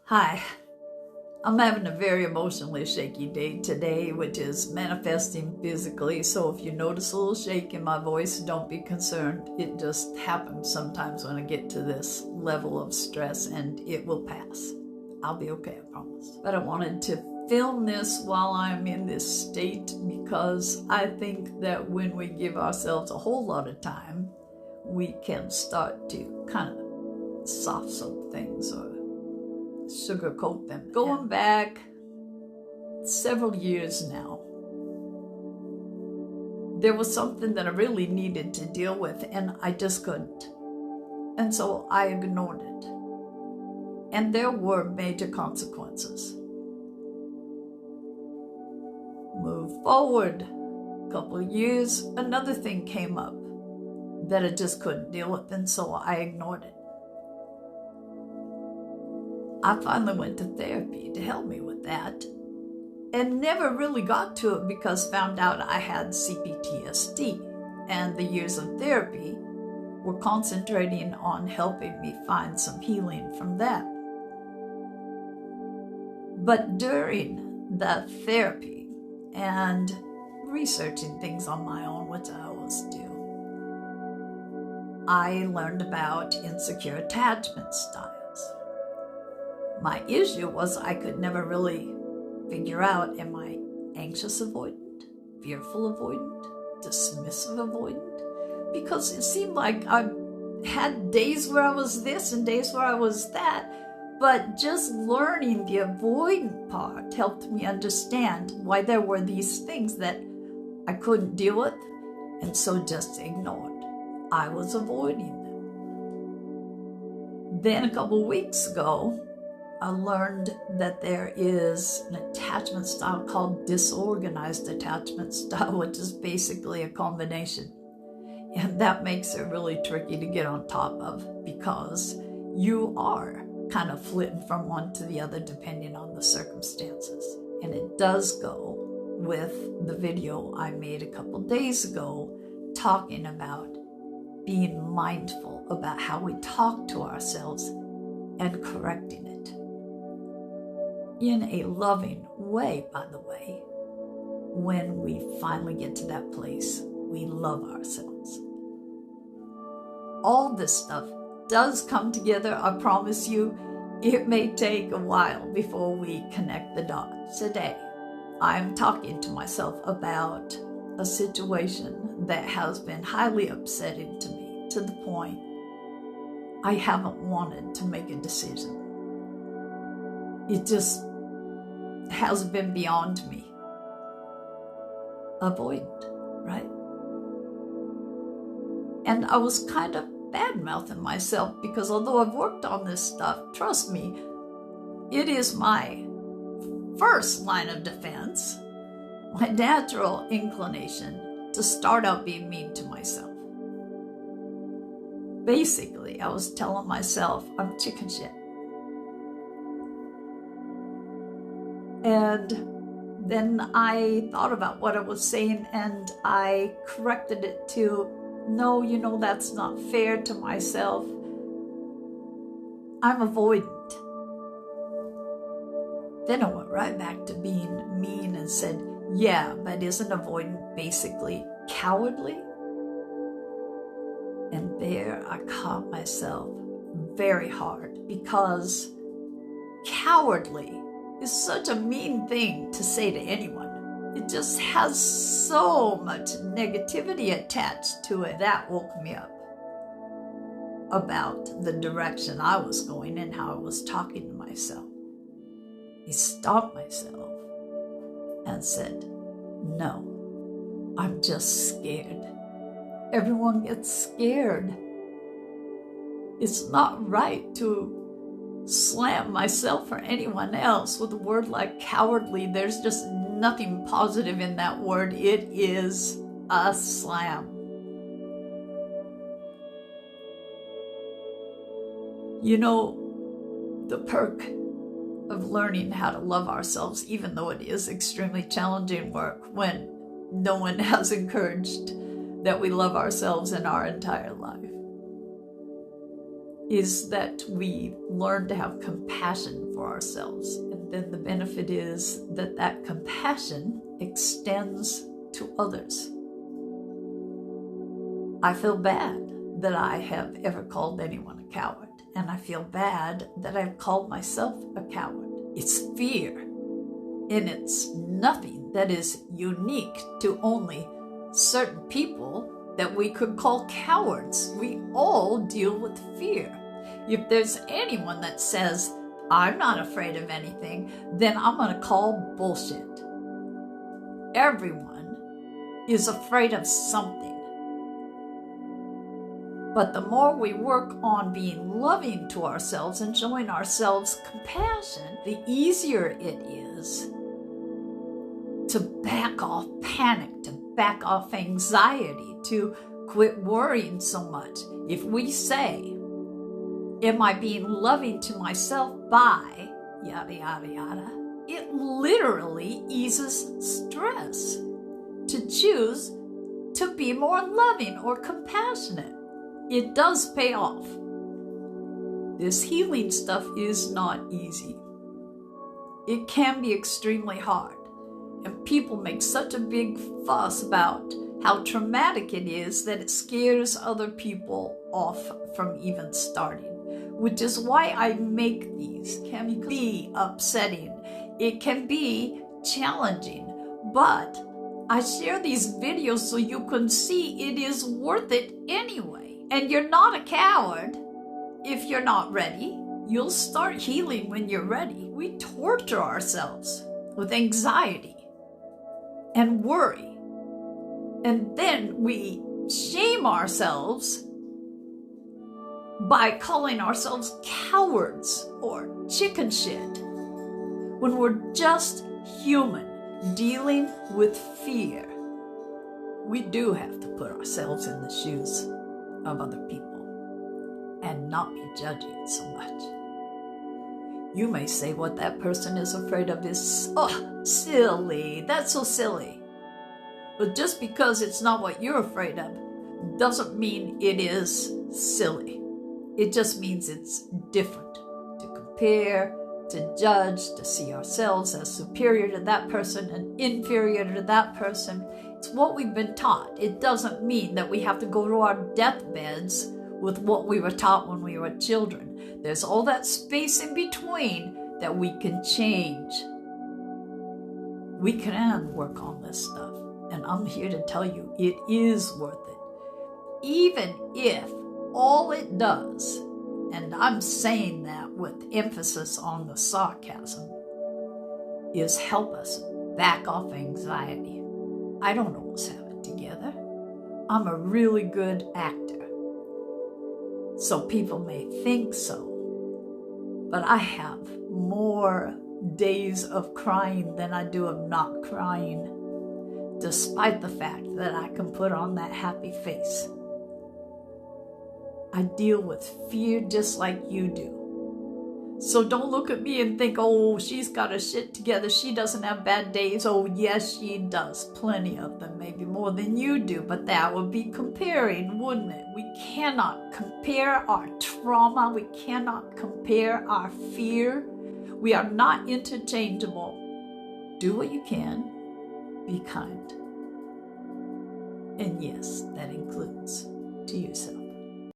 Hi, I'm having a very emotionally shaky day today, which is manifesting physically. So if you notice a little shake in my voice, don't be concerned. It just happens sometimes when I get to this level of stress, and it will pass. I'll be okay, I promise. But I wanted to film this while I'm in this state because I think that when we give ourselves a whole lot of time, we can start to kind of soft soap things or sugarcoat them. Going back several years now, there was something that I really needed to deal with and I just couldn't. And so I ignored it. And there were major consequences. Move forward a couple of years, another thing came up that I just couldn't deal with, and so I ignored it. I finally went to therapy to help me with that and never really got to it because found out I had CPTSD, and the years of therapy were concentrating on helping me find some healing from that. But during the therapy and researching things on my own, which I always do, I learned about insecure attachment styles. My issue was I could never really figure out, am I anxious avoidant, fearful avoidant, dismissive avoidant? Because it seemed like I had days where I was this and days where I was that, but just learning the avoidant part helped me understand why there were these things that I couldn't deal with, and so just ignored. I was avoiding them. Then a couple of weeks ago, I learned that there is an attachment style called disorganized attachment style, which is basically a combination. And that makes it really tricky to get on top of because you are kind of flitting from one to the other depending on the circumstances. And it does go with the video I made a couple days ago talking about being mindful about how we talk to ourselves and correcting it. In a loving way, by the way, when we finally get to that place, we love ourselves. All this stuff does come together, I promise you. It may take a while before we connect the dots. Today, I'm talking to myself about a situation that has been highly upsetting to me, to the point I haven't wanted to make a decision. It just has been beyond me. Avoidant, right? And I was kind of bad-mouthing myself because although I've worked on this stuff, trust me, it is my first line of defense, my natural inclination to start out being mean to myself. Basically, I was telling myself I'm chicken shit. And then I thought about what I was saying and I corrected it to, no, that's not fair to myself. I'm avoidant. Then I went right back to being mean and said, yeah, but isn't avoidant basically cowardly? And there I caught myself very hard because cowardly is such a mean thing to say to anyone. It just has so much negativity attached to it. That woke me up about the direction I was going and how I was talking to myself. I stopped myself and said, no, I'm just scared. Everyone gets scared. It's not right to slam myself or anyone else with a word like cowardly. There's just nothing positive in that word. It is a slam. The perk of learning how to love ourselves, even though it is extremely challenging work when no one has encouraged that we love ourselves in our entire life, is that we learn to have compassion for ourselves. And then the benefit is that that compassion extends to others. I feel bad that I have ever called anyone a coward. And I feel bad that I've called myself a coward. It's fear. And it's nothing that is unique to only certain people that we could call cowards. We all deal with fear. If there's anyone that says, I'm not afraid of anything, then I'm going to call bullshit. Everyone is afraid of something. But the more we work on being loving to ourselves and showing ourselves compassion, the easier it is to back off panic, to back off anxiety, to quit worrying so much. If we say, am I being loving to myself by yada, yada, yada, it literally eases stress to choose to be more loving or compassionate. It does pay off. This healing stuff is not easy. It can be extremely hard. And people make such a big fuss about how traumatic it is that it scares other people off from even starting. Which is why I make these. It can be upsetting. It can be challenging. But I share these videos so you can see it is worth it anyway. And you're not a coward if you're not ready. You'll start healing when you're ready. We torture ourselves with anxiety and worry. And then we shame ourselves by calling ourselves cowards or chicken shit when we're just human dealing with fear. We do have to put ourselves in the shoes of other people and not be judging so much. You may say what that person is afraid of is, oh, silly, that's so silly. But just because it's not what you're afraid of doesn't mean it is silly. It just means it's different. To compare, to judge, to see ourselves as superior to that person and inferior to that person. It's what we've been taught. It doesn't mean that we have to go to our deathbeds with what we were taught when we were children. There's all that space in between that we can change. We can work on this stuff. And I'm here to tell you it is worth it. Even if all it does, and I'm saying that with emphasis on the sarcasm, is help us back off anxiety. I don't always have it together. I'm a really good actor. So people may think so. But I have more days of crying than I do of not crying, despite the fact that I can put on that happy face. I deal with fear just like you do. So don't look at me and think, oh, she's got her shit together. She doesn't have bad days. Oh, yes, she does. Plenty of them, maybe more than you do. But that would be comparing, wouldn't it? We cannot compare our trauma. We cannot compare our fear. We are not interchangeable. Do what you can. Be kind. And yes, that includes to yourself.